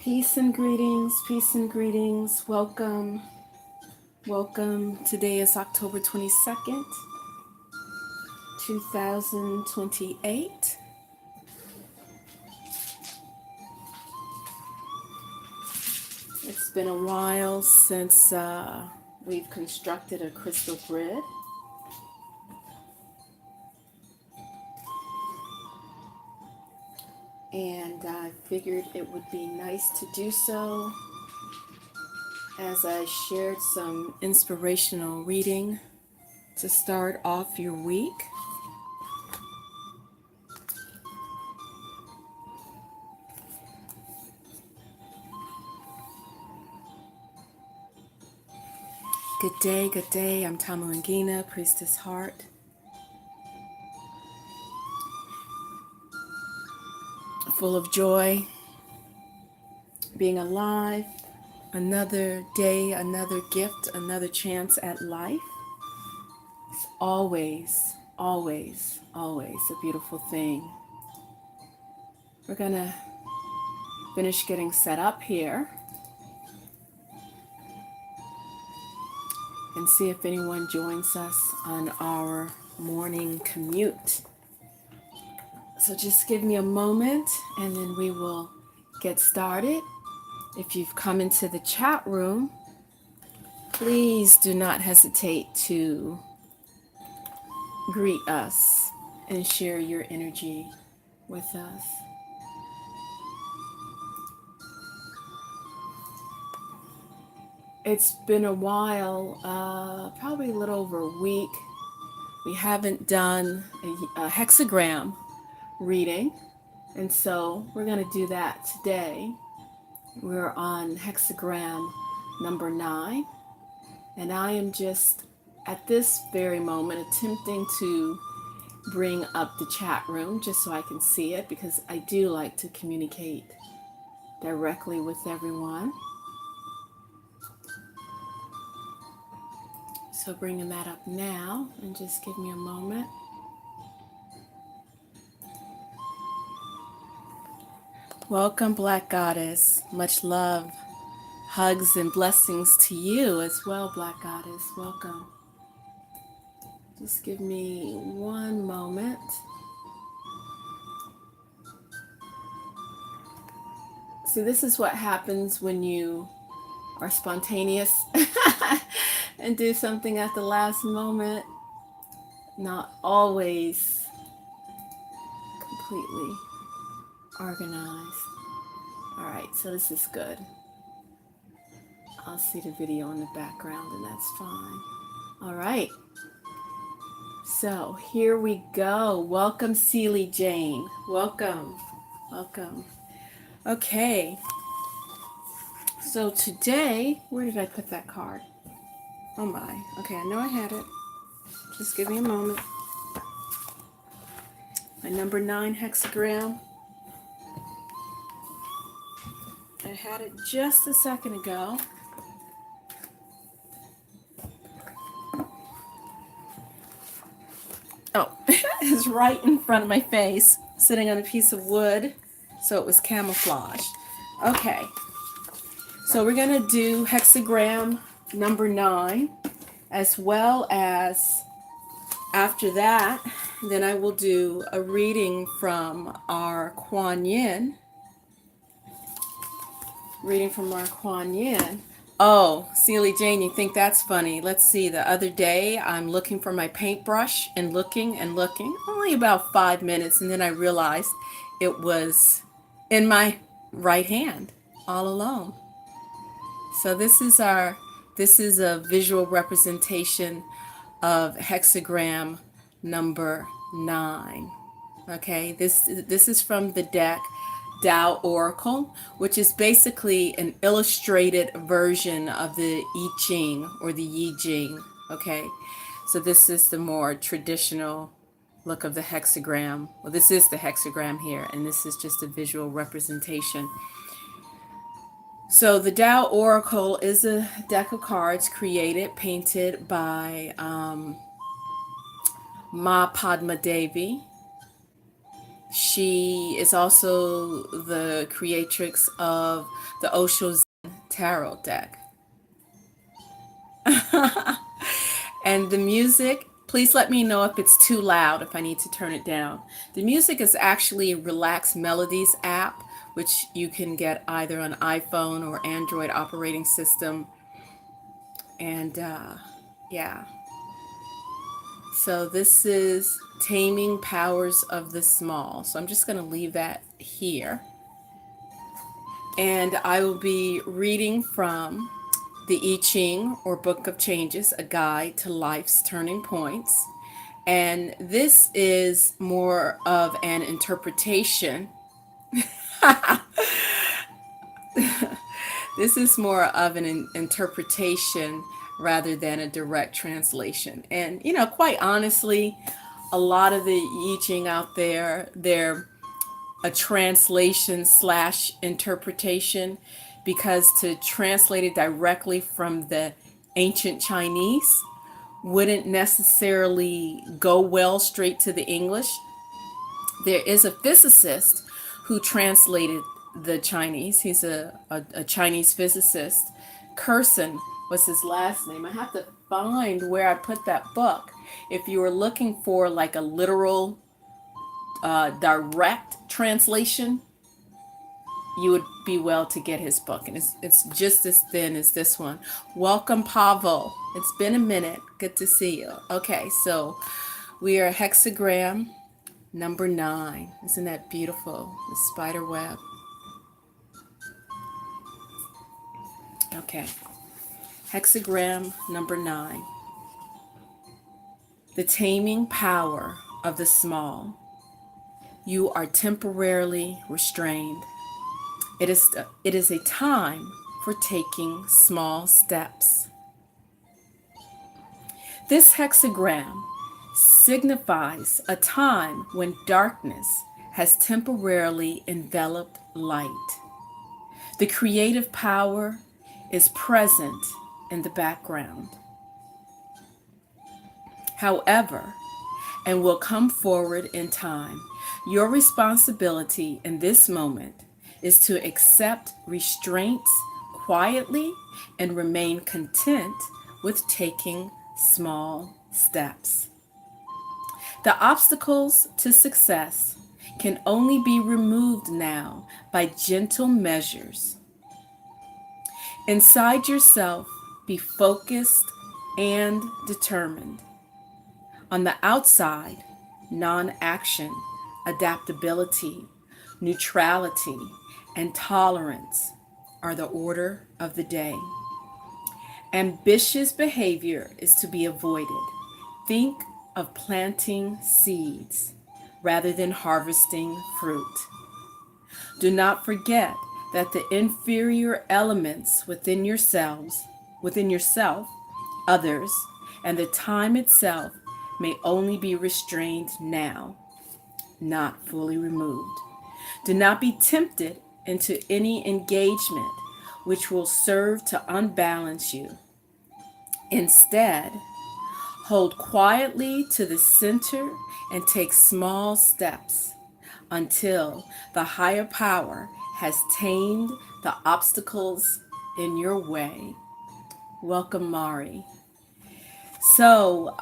Peace and greetings, peace and greetings. Welcome, welcome. Today is October 22nd, 2028. It's been a while since we've constructed a crystal grid. And I figured it would be nice to do so as I shared some inspirational reading to start off your week. Good day, good day. I'm Tamalangina, Priestess Heart. Full of joy, being alive, another day, another gift, another chance at life. It's always, always, always a beautiful thing. We're gonna finish getting set up here and see if anyone joins us on our morning commute. So just give me a moment and then we will get started. If you've come into the chat room, please do not hesitate to greet us and share your energy with us. It's been a while, probably a little over a week. We haven't done a hexagram reading, and so we're going to do that today. We're on hexagram number 9, and I am just at this very moment attempting to bring up the chat room just so I can see it, because I do like to communicate directly with everyone. So bringing that up now, and just give me a moment. Welcome, Black Goddess. Much love, hugs, and blessings to you as well, Black Goddess. Welcome. Just give me one moment. See, this is what happens when you are spontaneous and do something at the last moment. Not always completely organized. All right, so this is good. I'll see the video in the background and that's fine. All right. So here we go. Welcome, YiJing. Welcome. Welcome. Okay. So today, where did I put that card? Oh my. Okay, I know I had it. Just give me a moment. My number 9 hexagram. I had it just a second ago. Oh, it's right in front of my face, sitting on a piece of wood, so it was camouflaged. Okay, so we're going to do hexagram number 9, as well as after that, then I will do a reading from our Kuan Yin. Reading from our Kuan Yin. Oh, YiJing, you think that's funny? Let's see. The other day, I'm looking for my paintbrush and looking, only about 5 minutes, and then I realized it was in my right hand, all alone. So this is a visual representation of hexagram number 9. Okay, this is from the deck Tao Oracle, which is basically an illustrated version of the YiJing or the YiJing. Okay, so this is the more traditional look of the hexagram. Well, this is the hexagram here, and this is just a visual representation. So the Tao Oracle is a deck of cards painted by Ma Padma Devi. She is also the creatrix of the Osho Zen Tarot deck. And the music, please let me know if it's too loud, if I need to turn it down. The music is actually a Relax Melodies app, which you can get either on iPhone or Android operating system. And yeah. So this is Taming Powers of the Small. So I'm just going to leave that here. And I will be reading from the YiJing, or Book of Changes, a guide to life's turning points. And this is more of an interpretation. This is more of an interpretation rather than a direct translation. And, you know, quite honestly, a lot of the YiJing out there, they're a translation slash interpretation, because to translate it directly from the ancient Chinese wouldn't necessarily go well straight to the English. There is a physicist who translated the Chinese. He's a Chinese physicist. Curson was his last name. I have to find where I put that book. If you were looking for like a literal direct translation, you would be well to get his book. And it's just as thin as this one. Welcome, Pavel. It's been a minute. Good to see you. Okay, so we are hexagram number 9. Isn't that beautiful? The spider web. Okay. Hexagram number 9. The taming power of the small. You are temporarily restrained. It is a time for taking small steps. This hexagram signifies a time when darkness has temporarily enveloped light. The creative power is present in the background. However, and will come forward in time, your responsibility in this moment is to accept restraints quietly and remain content with taking small steps. The obstacles to success can only be removed now by gentle measures. Inside yourself, be focused and determined. On the outside, non-action, adaptability, neutrality, and tolerance are the order of the day. Ambitious behavior is to be avoided. Think of planting seeds rather than harvesting fruit. Do not forget that the inferior elements within yourself, others, and the time itself may only be restrained now, not fully removed. Do not be tempted into any engagement which will serve to unbalance you. Instead, hold quietly to the center and take small steps until the higher power has tamed the obstacles in your way. Welcome, Mari. So,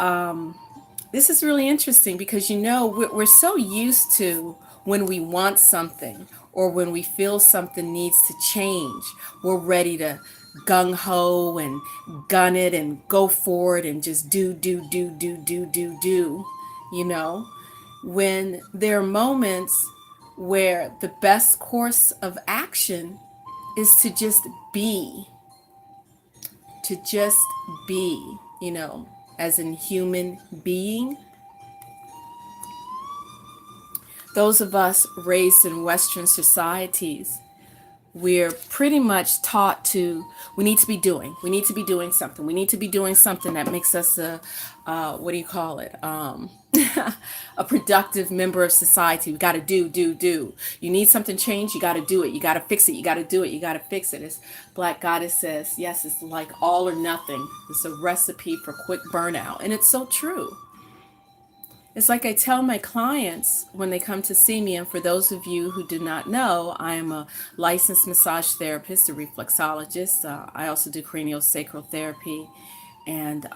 this is really interesting because, you know, we're so used to when we want something or when we feel something needs to change, we're ready to gung-ho and gun it and go for it and just do, you know, when there are moments where the best course of action is to just be, you know, as in human being. Those of us raised in Western societies, we're pretty much taught we need to be doing something. We need to be doing something that makes us a productive member of society. We got to do. You need something changed, you got to do it. You got to fix it. You got to do it. You got to fix it. As Black Goddess says, yes, it's like all or nothing. It's a recipe for quick burnout. And it's so true. It's like I tell my clients when they come to see me, and for those of you who do not know, I am a licensed massage therapist, a reflexologist. I also do craniosacral therapy and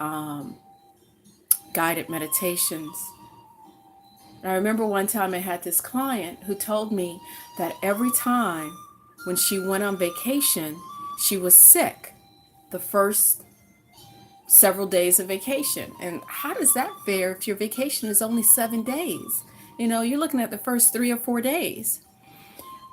guided meditations. And I remember one time I had this client who told me that every time when she went on vacation, she was sick the first several days of vacation. And how does that fare if your vacation is only 7 days? You're looking at the first 3 or 4 days.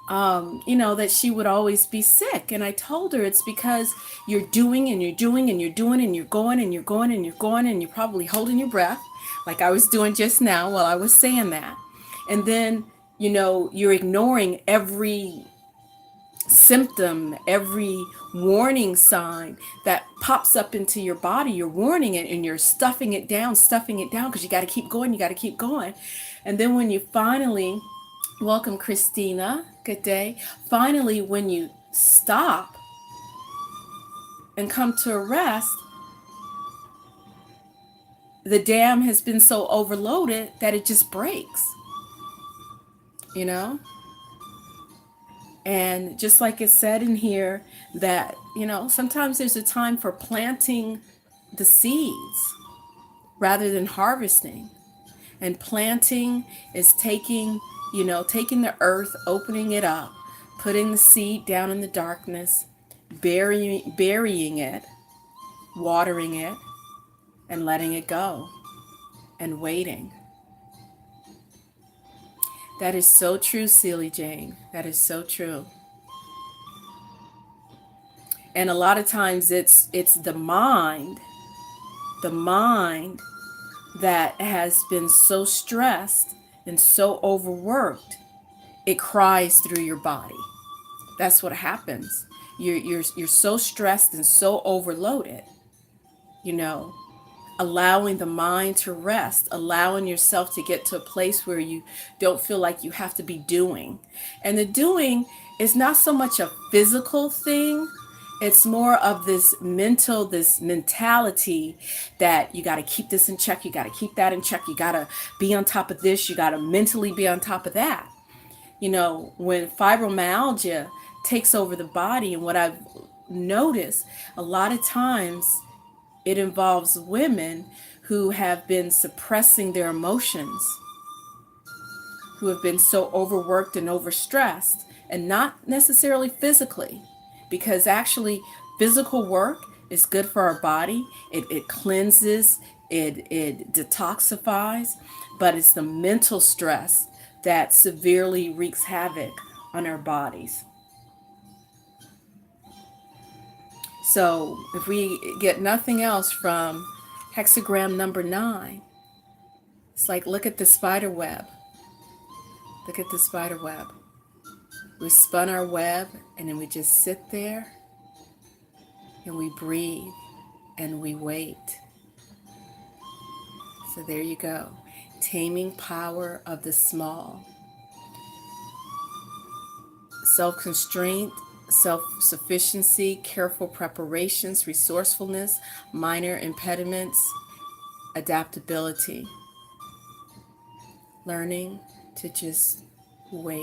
That she would always be sick. And I told her it's because you're doing and you're doing and you're doing and you're going and you're going and you're going and you're probably holding your breath like I was doing just now while I was saying that. And then, you're ignoring every symptom, every warning sign that pops up into your body. You're warning it and you're stuffing it down because you got to keep going, And then when you finally, welcome Christina, good day. Finally, when you stop and come to a rest, the dam has been so overloaded that it just breaks, And just like it said in here that, sometimes there's a time for planting the seeds rather than harvesting. And planting is taking the earth, opening it up, putting the seed down in the darkness, burying it, watering it, and letting it go and waiting. That is so true, YiJing. That is so true. And a lot of times it's the mind that has been so stressed and so overworked, it cries through your body. That's what happens. You're so stressed and so overloaded, allowing the mind to rest, allowing yourself to get to a place where you don't feel like you have to be doing. And the doing is not so much a physical thing. It's more of this mentality that you got to keep this in check. You got to keep that in check. You got to be on top of this. You got to mentally be on top of that. When fibromyalgia takes over the body, and what I've noticed a lot of times, it involves women who have been suppressing their emotions, who have been so overworked and overstressed, and not necessarily physically, because actually physical work is good for our body. It cleanses, it detoxifies, but it's the mental stress that severely wreaks havoc on our bodies. So if we get nothing else from hexagram number 9, it's like, look at the spider web. Look at the spider web. We spun our web, and then we just sit there and we breathe and we wait. So there you go. Taming power of the small. Self-constraint, self-sufficiency, careful preparations, resourcefulness, minor impediments, adaptability. Learning to just wait.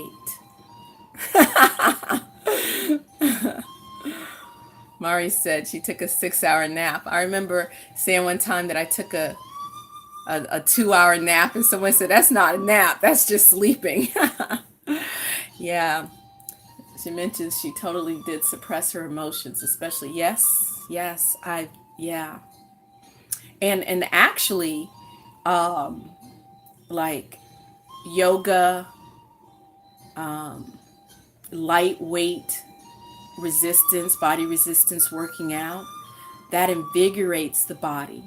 Mari said she took a 6-hour nap. I remember saying one time that I took a 2-hour nap, and someone said, that's not a nap, that's just sleeping. Yeah. She mentions she totally did suppress her emotions, especially, yes, yeah. And actually, like yoga, lightweight resistance, body resistance, working out, that invigorates the body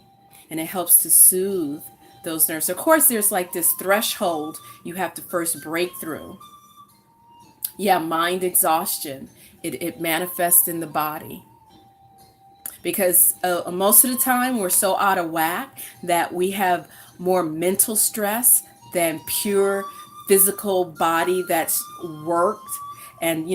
and it helps to soothe those nerves. Of course, there's like this threshold you have to first break through. Yeah, mind exhaustion. It manifests in the body. Because most of the time we're so out of whack that we have more mental stress than pure physical body that's worked and,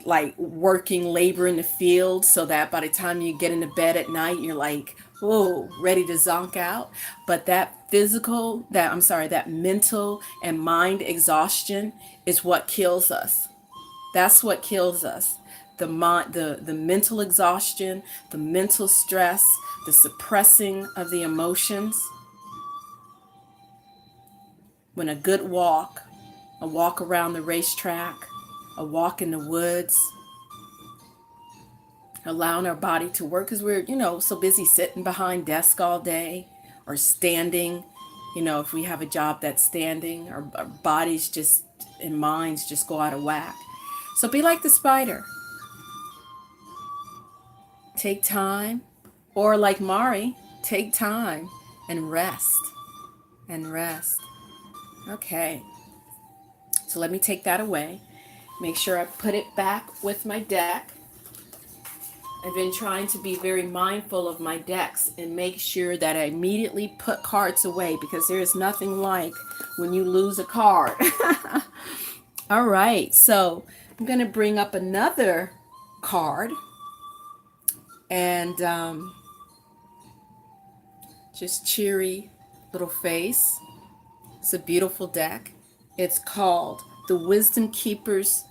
like working labor in the field, so that by the time you get into bed at night, you're like oh, ready to zonk out. But that mental and mind exhaustion is what kills us. That's what kills us. The mental exhaustion, the mental stress, the suppressing of the emotions. When a walk around the racetrack, a walk in the woods, allowing our body to work because we're, so busy sitting behind desk all day or standing. If we have a job that's standing, our bodies just and minds just go out of whack. So be like the spider. Take time, or like Mari, take time and rest and rest. Okay, so let me take that away. Make sure I put it back with my deck. I've been trying to be very mindful of my decks and make sure that I immediately put cards away because there is nothing like when you lose a card. All right, so I'm going to bring up another card and just cheery little face. It's a beautiful deck. It's called the Wisdom Keepers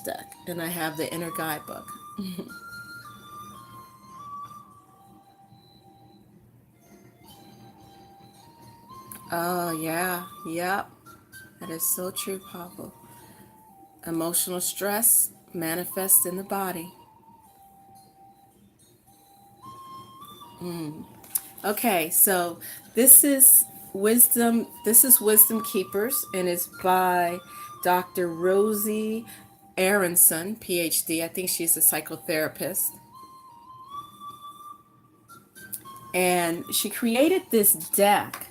deck, and I have the inner guidebook. Oh yeah, yep, that is so true, Pablo. Emotional stress manifests in the body. Okay, so this is Wisdom Keepers, and it's by Dr. Rosie Aronson, PhD. I think she's a psychotherapist. And she created this deck.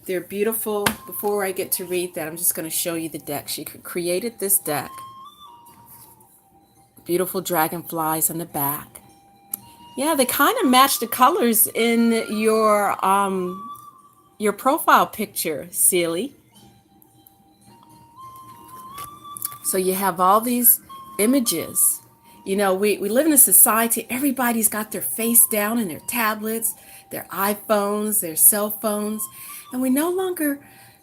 They're beautiful. Before I get to read that, I'm just going to show you the deck. She created this deck. Beautiful dragonflies on the back. Yeah, they kind of match the colors in your profile picture, Celie. So you have all these images. We live in a society, everybody's got their face down in their tablets, their iPhones, their cell phones, and we no longer,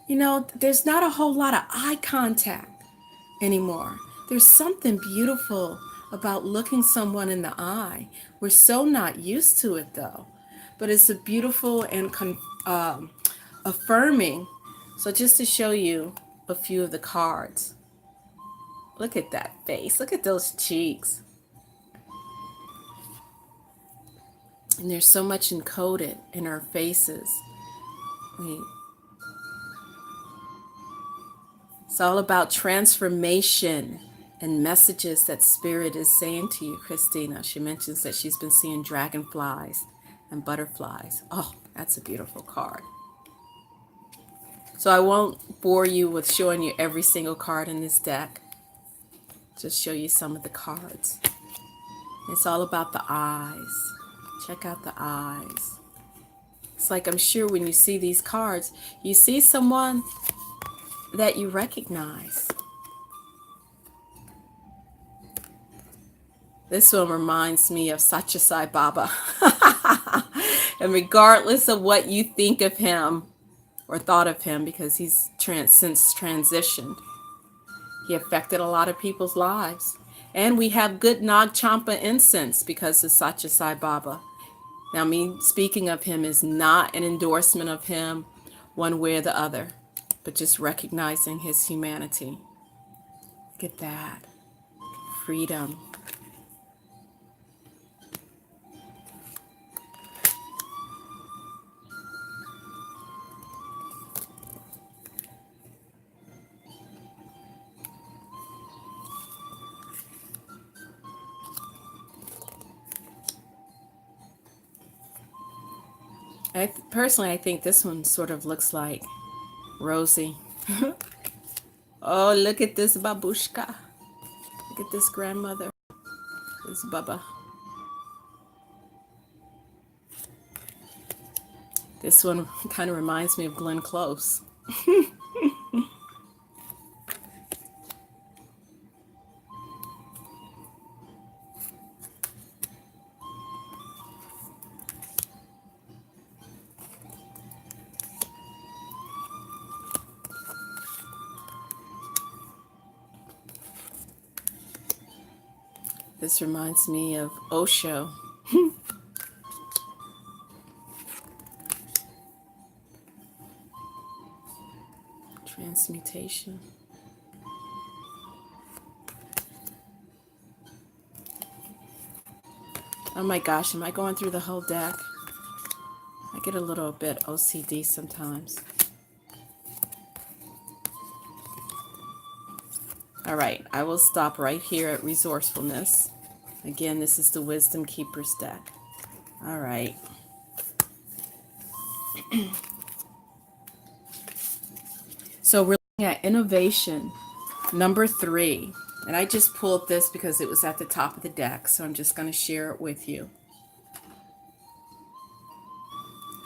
there's not a whole lot of eye contact anymore. There's something beautiful about looking someone in the eye. We're so not used to it though, but it's a beautiful and affirming. So just to show you a few of the cards. Look at that face. Look at those cheeks. And there's so much encoded in our faces. It's all about transformation and messages that Spirit is saying to you, Christina. She mentions that she's been seeing dragonflies and butterflies. Oh, that's a beautiful card. So I won't bore you with showing you every single card in this deck. Just show you some of the cards. It's all about the eyes. Check out the eyes. It's like, I'm sure when you see these cards, you see someone that you recognize. This one reminds me of Satya Sai Baba. And regardless of what you think of him or thought of him, because he's since transitioned, he affected a lot of people's lives. And we have good Nag Champa incense because of Satya Sai Baba. Now, me speaking of him is not an endorsement of him one way or the other, but just recognizing his humanity. Look at that. Freedom. Personally, I think this one sort of looks like Rosie. Oh, look at this babushka. Look at this grandmother. This Baba. This one kind of reminds me of Glenn Close. This reminds me of Osho. Transmutation. Oh my gosh, am I going through the whole deck? I get a little bit OCD sometimes. All right, I will stop right here at resourcefulness. Again, this is the Wisdom Keepers deck. All right. So we're looking at innovation, number 3. And I just pulled this because it was at the top of the deck, so I'm just going to share it with you.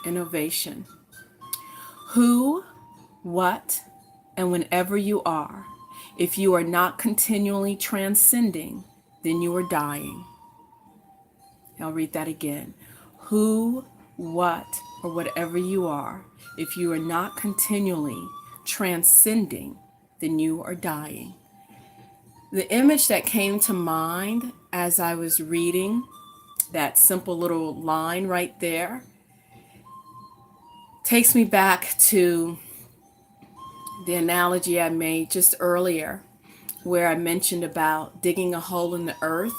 Innovation. Who, what, and whenever you are, if you are not continually transcending, then you are dying. I'll read that again. Who, what, or whatever you are, if you are not continually transcending, then you are dying. The image that came to mind as I was reading that simple little line right there takes me back to the analogy I made just earlier, where I mentioned about digging a hole in the earth.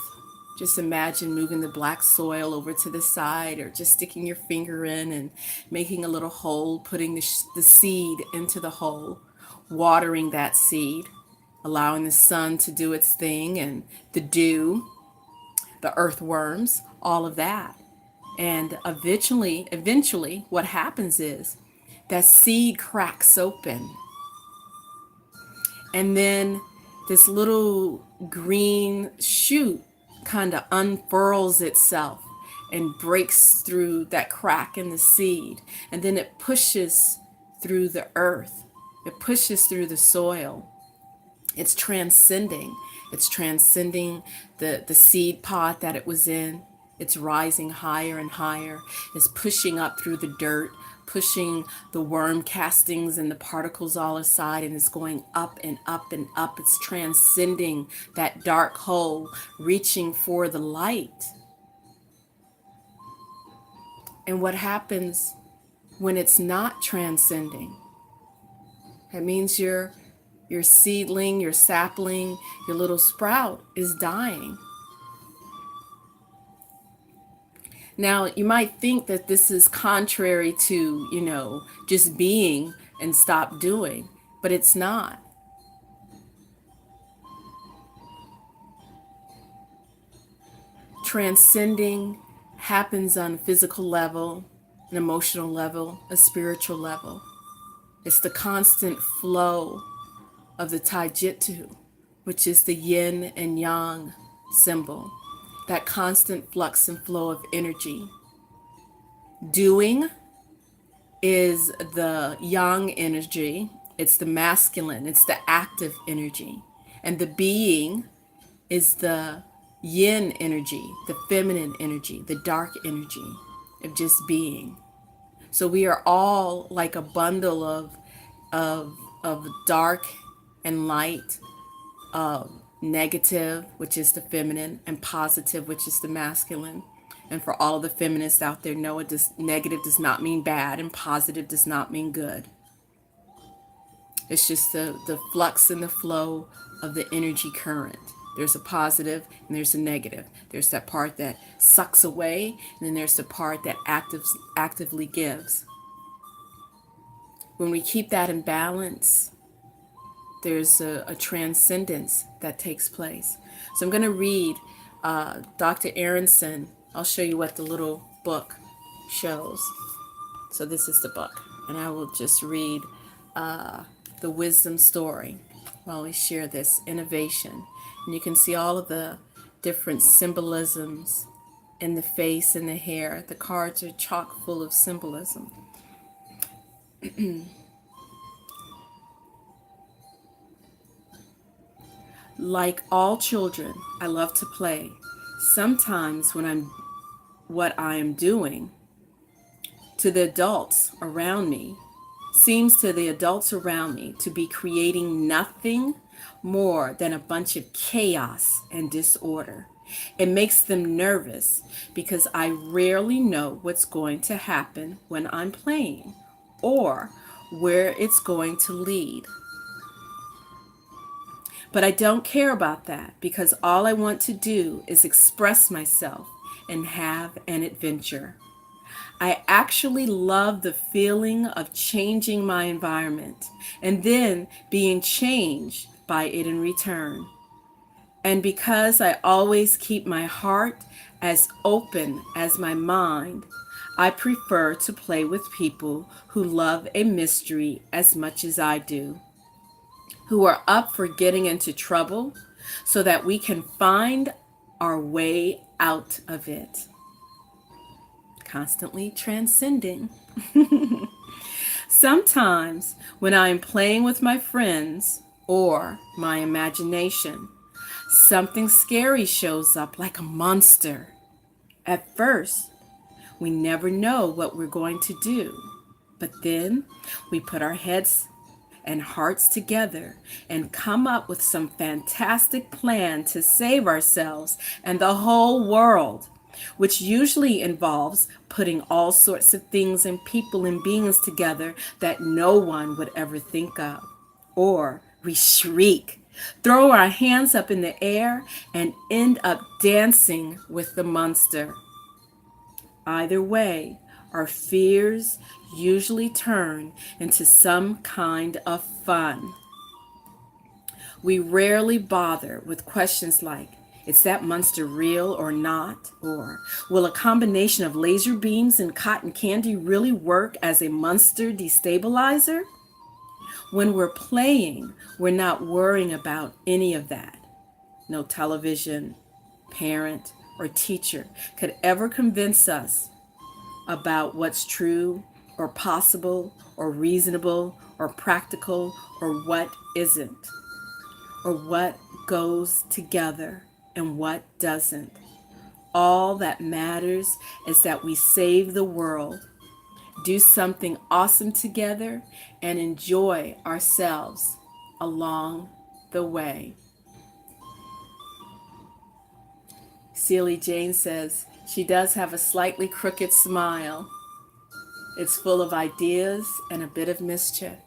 Just imagine moving the black soil over to the side, or just sticking your finger in and making a little hole, putting the seed into the hole, watering that seed, allowing the sun to do its thing, and the dew, the earthworms, all of that. And eventually what happens is that seed cracks open. And then this little green shoot kind of unfurls itself and breaks through that crack in the seed. And then it pushes through the earth. It pushes through the soil. It's transcending. It's transcending the seed pod that it was in. It's rising higher and higher. It's pushing up through the dirt, pushing the worm castings and the particles all aside, and it's going up and up and up. It's transcending that dark hole, reaching for the light. And what happens when it's not transcending? That means your seedling, your sapling, your little sprout is dying. Now, you might think that this is contrary to, just being and stop doing, but it's not. Transcending happens on a physical level, an emotional level, a spiritual level. It's the constant flow of the taijutsu, which is the yin and yang symbol. That constant flux and flow of energy. Doing is the yang energy. It's the masculine. It's the active energy. And the being is the yin energy, the feminine energy, the dark energy of just being. So we are all like a bundle of dark and light, negative, which is the feminine, and positive, which is the masculine. And for all of the feminists out there, know negative does not mean bad, and positive does not mean good. It's just the flux and the flow of the energy current. There's a positive and there's a negative. There's that part that sucks away, and then there's the part that actively gives. When we keep that in balance, there's a transcendence that takes place. So I'm going to read Dr. Aronson. I'll show you what the little book shows. So this is the book. And I will just read the wisdom story while we share this innovation. And you can see all of the different symbolisms in the face and the hair. The cards are chock full of symbolism. Like all children, I love to play. Sometimes what I am doing to the adults around me seems to the adults around me to be creating nothing more than a bunch of chaos and disorder. It makes them nervous because I rarely know what's going to happen when I'm playing or where it's going to lead. But I don't care about that because all I want to do is express myself and have an adventure. I actually love the feeling of changing my environment and then being changed by it in return. And because I always keep my heart as open as my mind, I prefer to play with people who love a mystery as much as I do, who are up for getting into trouble so that we can find our way out of it. Constantly transcending. Sometimes when I am playing with my friends or my imagination, something scary shows up like a monster. At first, we never know what we're going to do, but then we put our heads and hearts together and come up with some fantastic plan to save ourselves and the whole world, which usually involves putting all sorts of things and people and beings together that no one would ever think of. Or we shriek, throw our hands up in the air, and end up dancing with the monster. Either way, our fears usually turn into some kind of fun. We rarely bother with questions like, is that monster real or not? Or will a combination of laser beams and cotton candy really work as a monster destabilizer? When we're playing, we're not worrying about any of that. No television, parent, or teacher could ever convince us about what's true or possible or reasonable or practical or what isn't, or what goes together and what doesn't. All that matters is that we save the world, do something awesome together, and enjoy ourselves along the way. Sealy Jane says she does have a slightly crooked smile. It's full of ideas and a bit of mischief.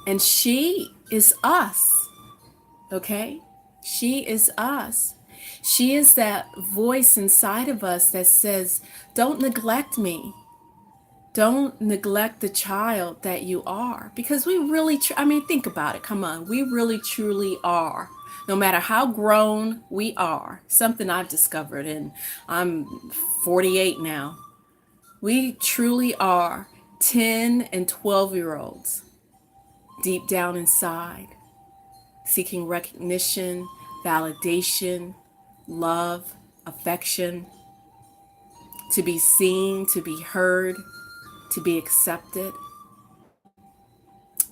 And she is us, okay? She is us. She is that voice inside of us that says, don't neglect me. Don't neglect the child that you are. Because we really, think about it. Come on. We really, truly are. No matter how grown we are. Something I've discovered, and I'm 48 now. We truly are 10 and 12-year-olds deep down inside, seeking recognition, validation, love, affection, to be seen, to be heard, to be accepted.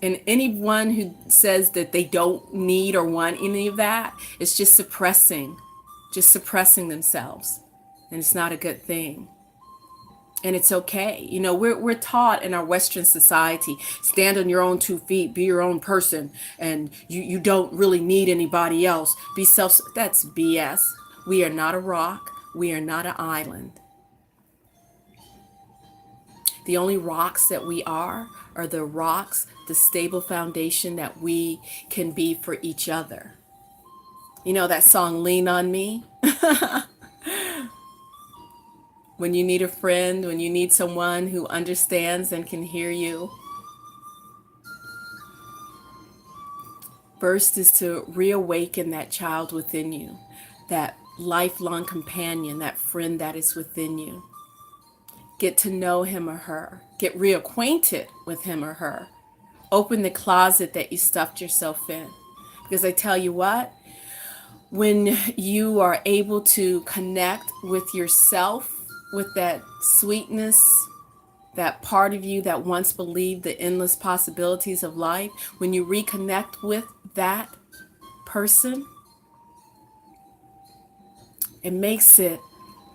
And anyone who says that they don't need or want any of that is just suppressing themselves. And it's not a good thing. And it's okay. You know, we're taught in our Western society, stand on your own 2 feet, be your own person, and you don't really need anybody else. Be self. That's BS. We are not a rock. We are not an island. The only rocks that we are the rocks, the stable foundation that we can be for each other. You know that song, Lean on Me? When you need a friend, when you need someone who understands and can hear you. First is to reawaken that child within you, that lifelong companion, that friend that is within you. Get to know him or her. Get reacquainted with him or her. Open the closet that you stuffed yourself in. Because I tell you what, when you are able to connect with yourself, with that sweetness, that part of you that once believed the endless possibilities of life, when you reconnect with that person, it makes it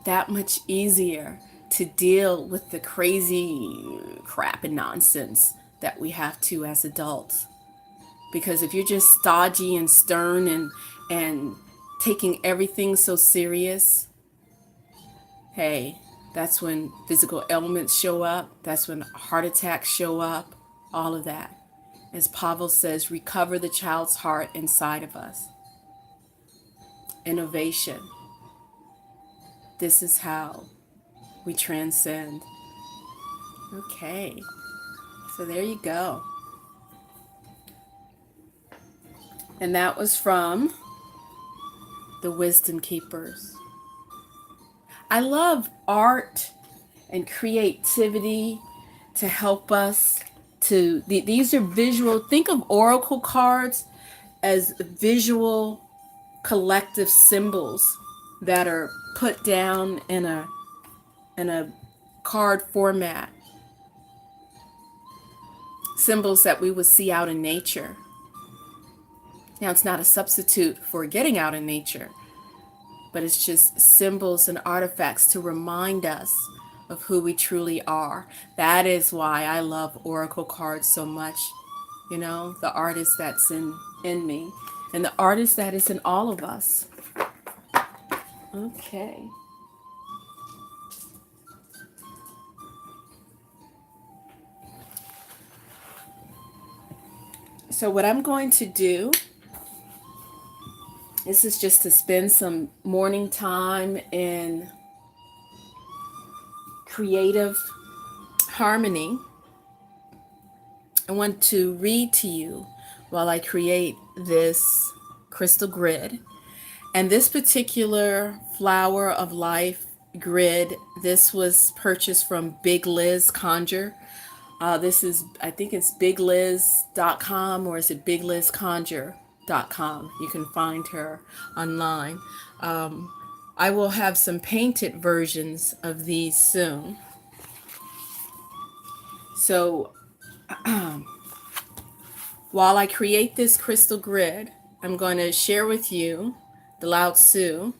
that much easier to deal with the crazy crap and nonsense that we have to as adults. Because if you're just stodgy and stern and taking everything so serious, hey, that's when physical ailments show up. That's when heart attacks show up. All of that. As Pavel says, recover the child's heart inside of us. Innovation. This is how we transcend. Okay. So there you go. And that was from the Wisdom Keepers. I love art and creativity to help us to, these are visual. Think of oracle cards as visual collective symbols that are put down in a card format. Symbols that we would see out in nature. Now, it's not a substitute for getting out in nature, but it's just symbols and artifacts to remind us of who we truly are. That is why I love oracle cards so much. You know, the artist that's in me and the artist that is in all of us. Okay. So what I'm going to do, this is just to spend some morning time in creative harmony. I want to read to you while I create this crystal grid. And this particular Flower of Life grid, this was purchased from Big Liz Conjure. This is, I think it's bigliz.com, or is it biglizconjure.com. You can find her online. I will have some painted versions of these soon. So while I create this crystal grid, I'm going to share with you the Lao Tzu,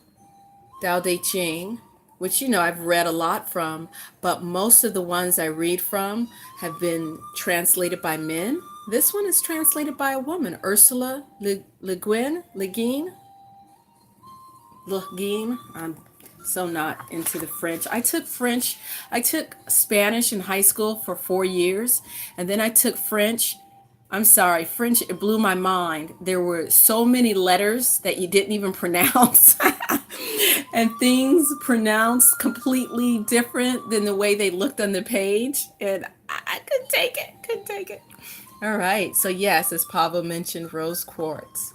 YiJing, which, you know, I've read a lot from, but most of the ones I read from have been translated by men. This one is translated by a woman, Ursula Le Guin. I'm so not into the French. I took Spanish in high school for 4 years, and then I took French. French, it blew my mind. There were so many letters that you didn't even pronounce. And things pronounced completely different than the way they looked on the page. And I couldn't take it. All right. So yes, as Pavel mentioned, rose quartz.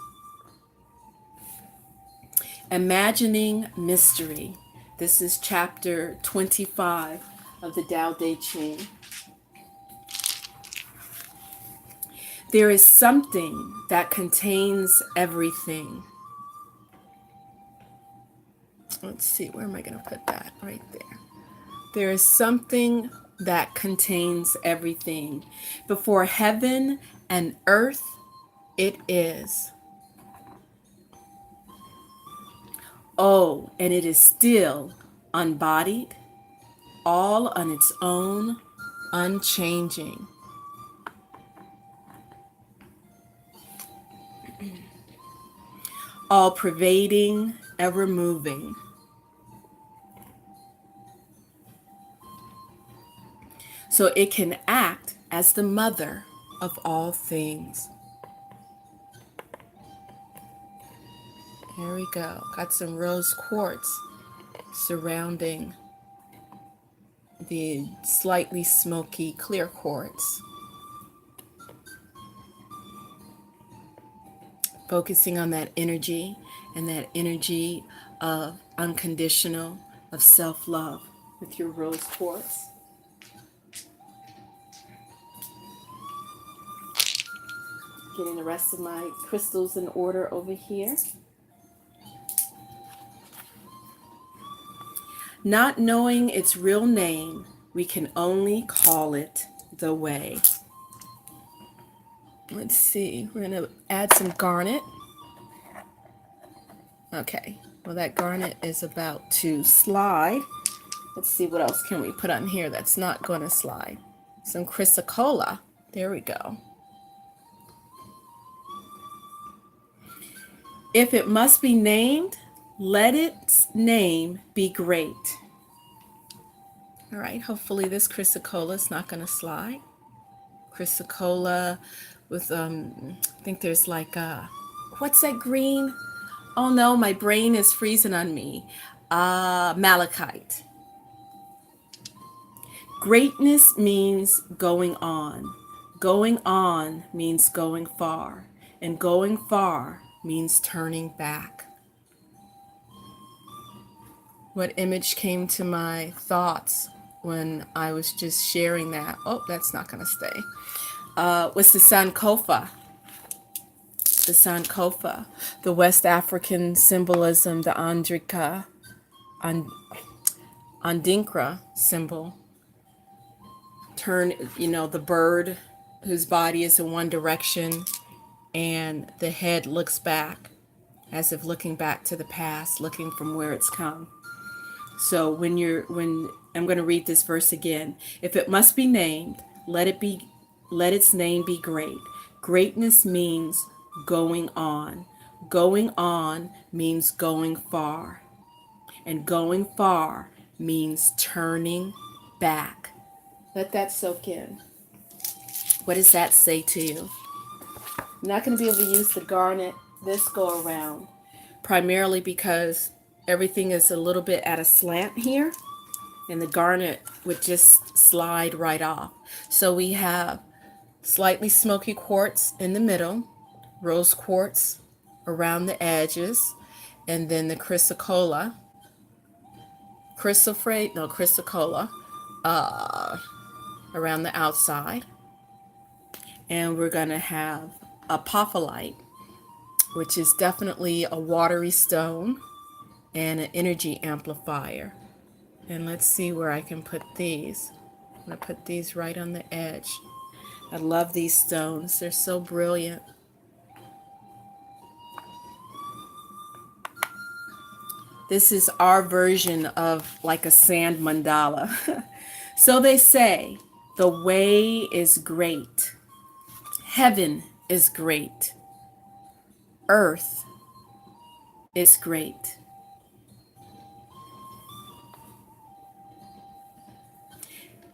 Imagining mystery. This is chapter 25 of the YiJing. There is something that contains everything. Let's see, where am I going to put that? Right there. There is something that contains everything. Before heaven and earth, it is. Oh, and it is still unbodied, all on its own, unchanging. All pervading, ever moving. So it can act as the mother of all things. Here we go. Got some rose quartz surrounding the slightly smoky clear quartz. Focusing on that energy, and that energy of unconditional, of self-love with your rose quartz. Getting the rest of my crystals in order over here. Not knowing its real name, we can only call it the way. Let's see, we're going to add some garnet. Okay, well, that garnet is about to slide. Let's see, what else can we put on here that's not going to slide? Some chrysocolla. There we go. If it must be named, let its name be great. All right, hopefully this chrysocolla is not going to slide. Chrysocolla with, I think there's like, what's that green? Oh no, my brain is freezing on me. Malachite. Greatness means going on. Going on means going far. And going far means turning back. What image came to my thoughts when I was just sharing that? Oh, that's not going to stay. Was the Sankofa. The Sankofa, the West African symbolism, the Andinkra symbol. Turn, the bird whose body is in one direction and the head looks back as if looking back to the past, looking from where it's come. So when I'm going to read this verse again. If it must be named, let its name be great. Greatness means going on. Going on means going far. And going far means turning back. Let that soak in. What does that say to you? I'm not going to be able to use the garnet this go around, primarily because everything is a little bit at a slant here, and the garnet would just slide right off. So we have slightly smoky quartz in the middle, rose quartz around the edges, and then the chrysocolla, around the outside. And we're going to have apophyllite, which is definitely a watery stone and an energy amplifier. And let's see where I can put these. I'm going to put these right on the edge. I love these stones. They're so brilliant. This is our version of like a sand mandala. So they say, the way is great. Heaven is great. Earth is great.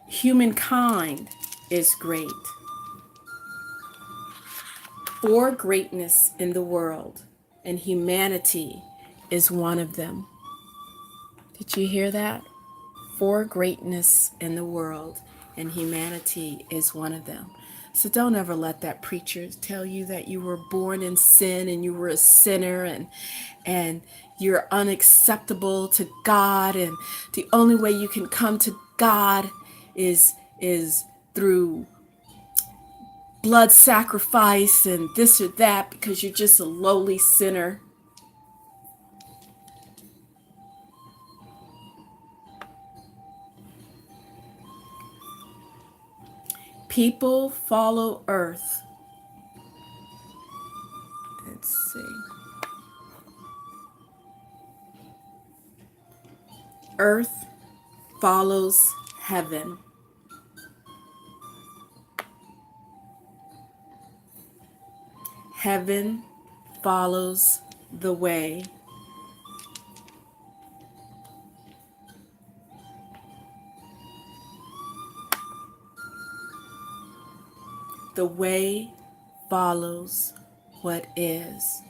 Humankind is great. For greatness in the world, and humanity is one of them. Did you hear that? For greatness in the world, and humanity is one of them. So don't ever let that preacher tell you that you were born in sin and you were a sinner and you're unacceptable to God, and the only way you can come to God is through blood sacrifice and this or that because you're just a lowly sinner. People follow earth. Let's see. Earth follows heaven. Heaven follows the way. The way follows what is.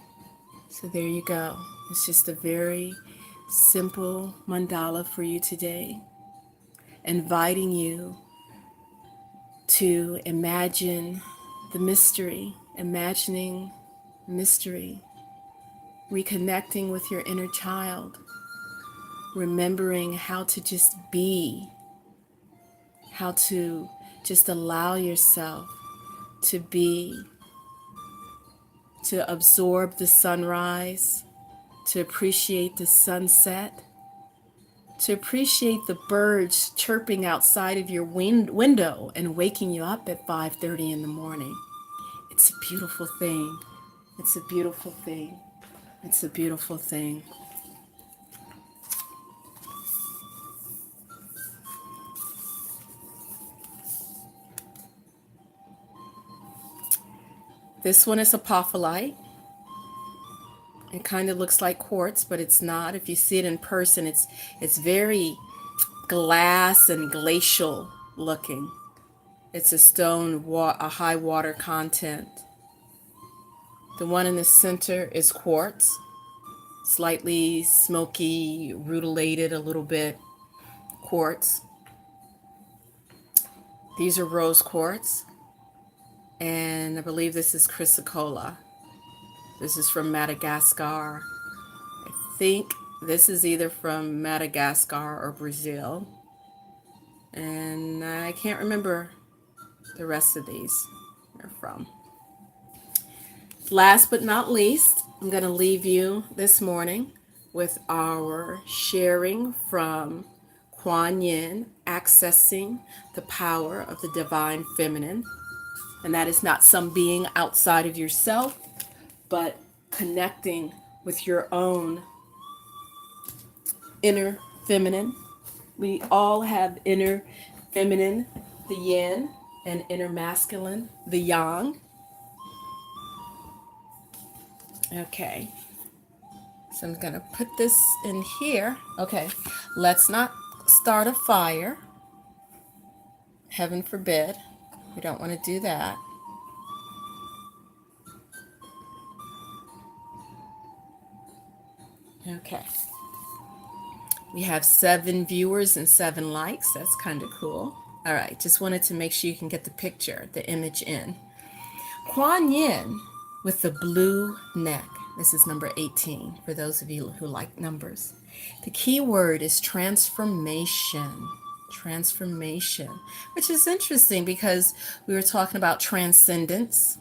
So there you go. It's just a very simple mandala for you today, inviting you to imagine the mystery, imagining mystery, reconnecting with your inner child, remembering how to just be, how to just allow yourself to be, to absorb the sunrise, to appreciate the sunset, to appreciate the birds chirping outside of your window and waking you up at 5:30 in the morning. It's a beautiful thing. It's a beautiful thing. It's a beautiful thing. This one is apophyllite. It kind of looks like quartz, but it's not. If you see it in person, it's very glass and glacial looking. It's a stone, a high water content. The one in the center is quartz, slightly smoky, rutilated a little bit quartz. These are rose quartz, and I believe this is chrysocolla. This is from Madagascar. I think this is either from Madagascar or Brazil. And I can't remember the rest of these are from. Last but not least, I'm going to leave you this morning with our sharing from Kuan Yin, accessing the power of the divine feminine. And that is not some being outside of yourself, but connecting with your own inner feminine. We all have inner feminine, the yin, and inner masculine, the yang. Okay, so I'm going to put this in here. Okay, let's not start a fire. Heaven forbid. We don't want to do that. Okay. We have 7 viewers and 7 likes. That's kind of cool. All right, just wanted to make sure you can get the picture, the image in. Kuan Yin with the blue neck. This is number 18 for those of you who like numbers. The key word is transformation. Transformation, which is interesting because we were talking about transcendence,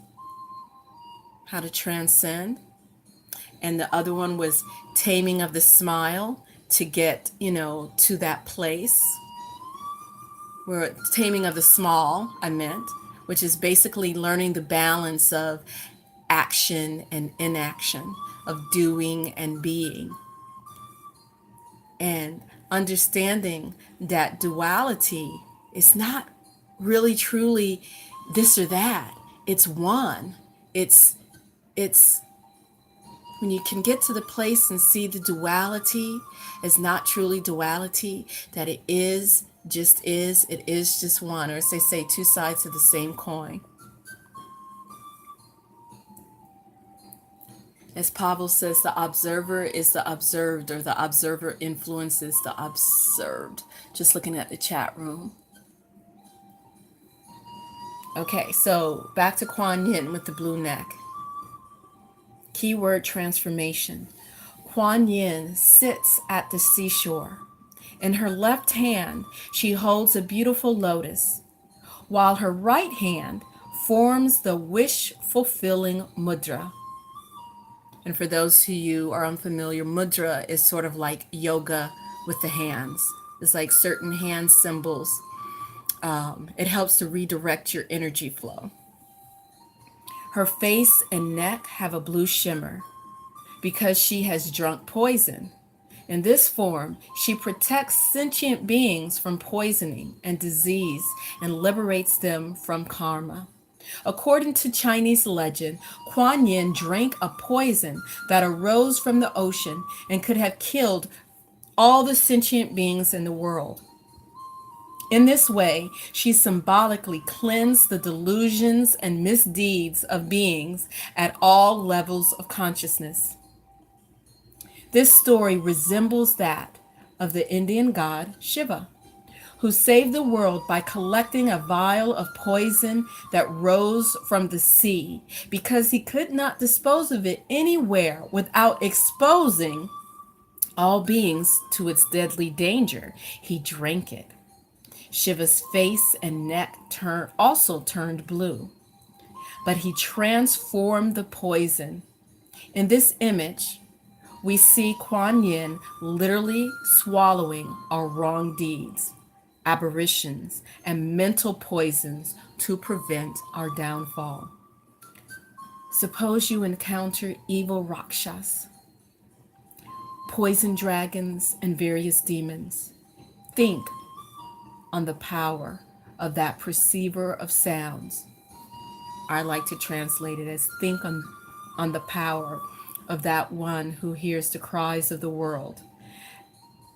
how to transcend. And the other one was taming of the smile to get, to that place. Where taming of the small, I meant, which is basically learning the balance of action and inaction, of doing and being. And understanding that duality is not really truly this or that. It's one. It's when you can get to the place and see the duality as not truly duality, that it is just one, or as they say, 2 sides of the same coin. As Pavel says, the observer is the observed, or the observer influences the observed. Just looking at the chat room. Okay, so back to Kuan Yin with the blue neck. Keyword transformation. Kuan Yin sits at the seashore. In her left hand, she holds a beautiful lotus, while her right hand forms the wish-fulfilling mudra. And for those of you who are unfamiliar, mudra is sort of like yoga with the hands. It's like certain hand symbols. It helps to redirect your energy flow. Her face and neck have a blue shimmer because she has drunk poison. In this form, she protects sentient beings from poisoning and disease and liberates them from karma. According to Chinese legend, Kuan Yin drank a poison that arose from the ocean and could have killed all the sentient beings in the world. In this way, she symbolically cleansed the delusions and misdeeds of beings at all levels of consciousness. This story resembles that of the Indian god Shiva, who saved the world by collecting a vial of poison that rose from the sea because he could not dispose of it anywhere without exposing all beings to its deadly danger. He drank it. Shiva's face and neck also turned blue, but he transformed the poison. In this image, we see Kuan Yin literally swallowing our wrong deeds, aberrations, and mental poisons to prevent our downfall. Suppose you encounter evil rakshas, poison dragons, and various demons. Think on the power of that perceiver of sounds. I like to translate it as think on the power of that one who hears the cries of the world,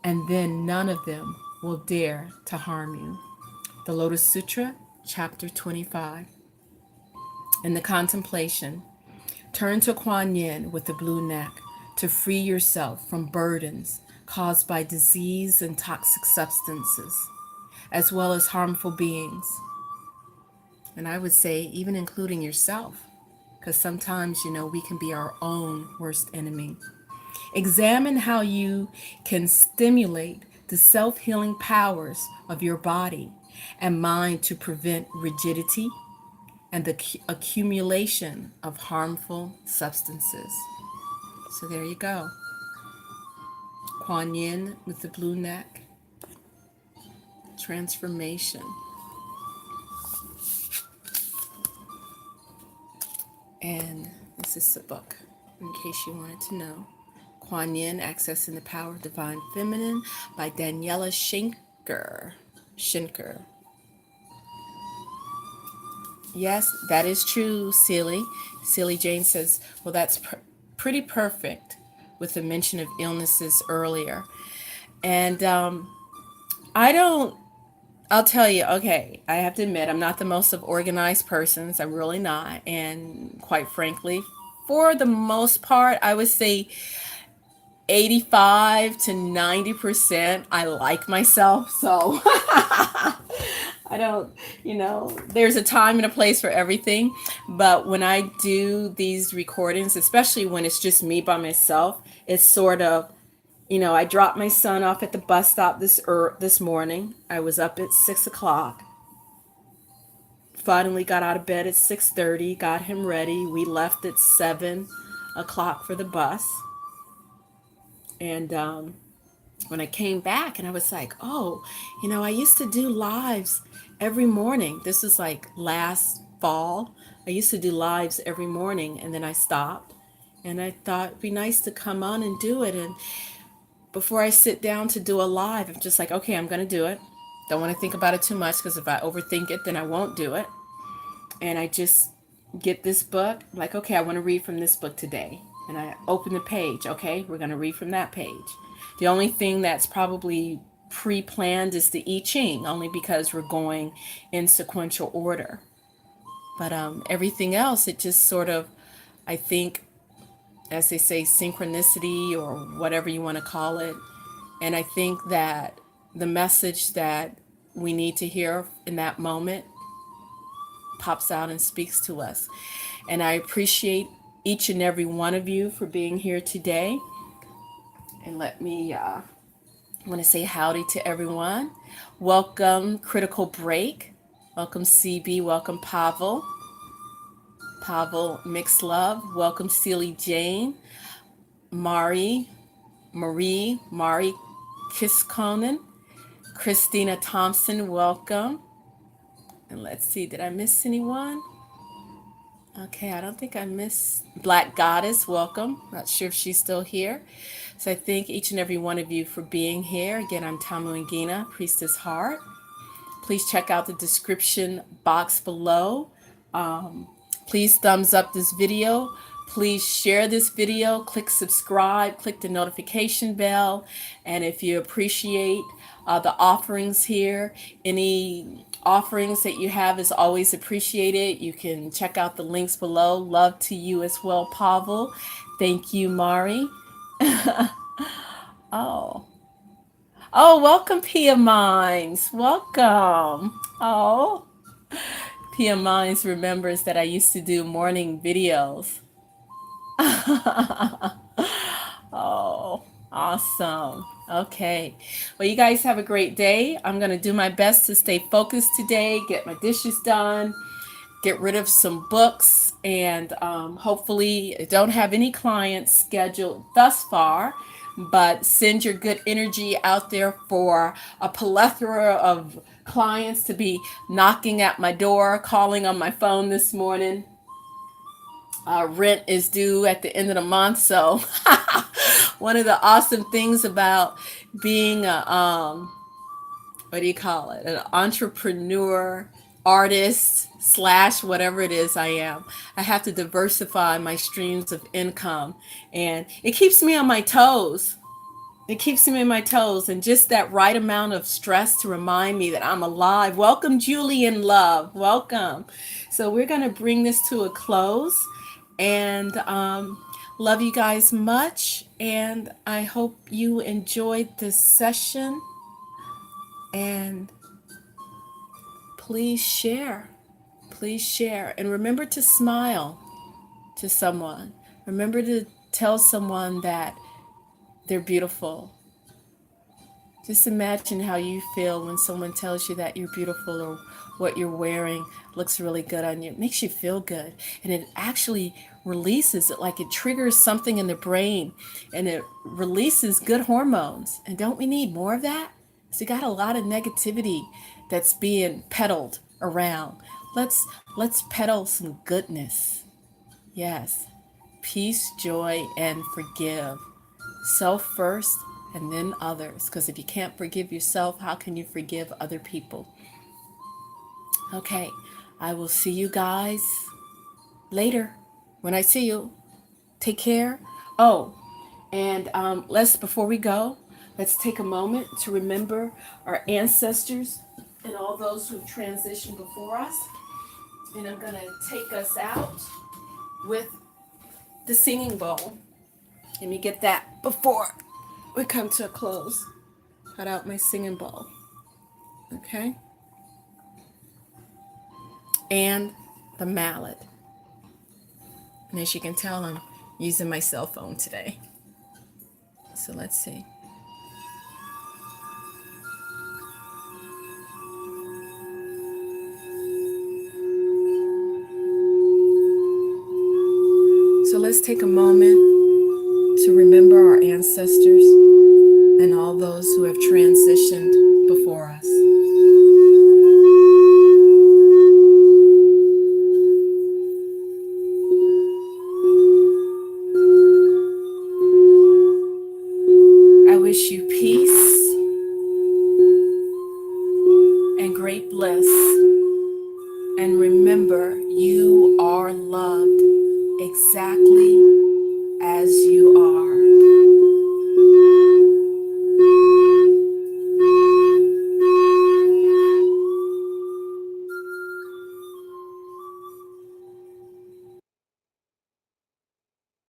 and then none of them will dare to harm you. The Lotus Sutra, chapter 25. In the contemplation, turn to Kuan Yin with the blue neck to free yourself from burdens caused by disease and toxic substances, as well as harmful beings. And I would say even including yourself, because sometimes, we can be our own worst enemy. Examine how you can stimulate the self-healing powers of your body and mind to prevent rigidity and the accumulation of harmful substances. So there you go. Kuan Yin with the blue neck. Transformation. And this is the book, in case you wanted to know. Kuan Yin, Accessing the Power of Divine Feminine by Daniela Schinker. Yes, that is true, Sealy. Sealy Jane says, well, that's pretty perfect with the mention of illnesses earlier. And I'll tell you, okay, I have to admit, I'm not the most of organized persons. I'm really not. And quite frankly, for the most part, I would say 85 to 90%, I like myself. So I don't, there's a time and a place for everything. But when I do these recordings, especially when it's just me by myself, it's sort of, I dropped my son off at the bus stop this morning. I was up at 6 o'clock. Finally got out of bed at 6:30, got him ready. We left at 7 o'clock for the bus. And when I came back and I was like, oh, I used to do lives every morning. This is like last fall. I used to do lives every morning, and then I stopped. And I thought it'd be nice to come on and do it. And before I sit down to do a live, I'm just like, okay, I'm going to do it. Don't want to think about it too much, because if I overthink it, then I won't do it. And I just get this book. I'm like, okay, I want to read from this book today. And I open the page. Okay, we're going to read from that page. The only thing that's probably pre-planned is the YiJing, only because we're going in sequential order. But everything else, it just sort of, I think, as they say, synchronicity or whatever you want to call it. And I think that the message that we need to hear in that moment pops out and speaks to us. And I appreciate each and every one of you for being here today. And let me, I want to say howdy to everyone. Welcome, Critical Break. Welcome, CB. Welcome, Pavel. Mixed Love. Welcome, Sealy Jane. Mari Kiskonen. Christina Thompson, welcome. And let's see, did I miss anyone? Okay, I don't think I missed Black Goddess, welcome. Not sure if she's still here. So I thank each and every one of you for being here. Again, I'm Tamu Ngina, Priestess Heart. Please check out the description box below. Please thumbs up this video. Please share this video. Click subscribe. Click the notification bell. And if you appreciate the offerings here, any offerings that you have is always appreciated. You can check out the links below. Love to you as well, Pavel. Thank you, Mari. Oh, welcome, Pia Mines. Welcome. Oh, Pia Mines remembers that I used to do morning videos. Oh, awesome. Okay. Well, you guys have a great day. I'm going to do my best to stay focused today, get my dishes done, get rid of some books, and hopefully I don't have any clients scheduled thus far, but send your good energy out there for a plethora of clients to be knocking at my door, calling on my phone this morning. Rent is due at the end of the month, so one of the awesome things about being a, an entrepreneur artist slash whatever it is I am. I have to diversify my streams of income, and it keeps me on my toes. It keeps me on my toes, and just that right amount of stress to remind me that I'm alive. Welcome, Julie in love. Welcome. So we're going to bring this to a close, and love you guys much, and I hope you enjoyed this session, and please share. Please share, and remember to smile to someone. Remember to tell someone that they're beautiful. Just imagine how you feel when someone tells you that you're beautiful, or what you're wearing looks really good on you. It makes you feel good, and it actually releases it, like it triggers something in the brain, and it releases good hormones. And don't we need more of that? So you got a lot of negativity that's being peddled around. Let's peddle some goodness. Yes. Peace, joy, and forgive. Self first, and then others. Because if you can't forgive yourself, how can you forgive other people? Okay, I will see you guys later. When I see you, take care. Oh, and before we go, let's take a moment to remember our ancestors and all those who've transitioned before us. And I'm going to take us out with the singing bowl. Let me get that before we come to a close. Cut out my singing bowl. Okay? And the mallet. And as you can tell, I'm using my cell phone today. So let's see. So let's take a moment to remember our ancestors and all those who have transitioned before us. I wish you peace,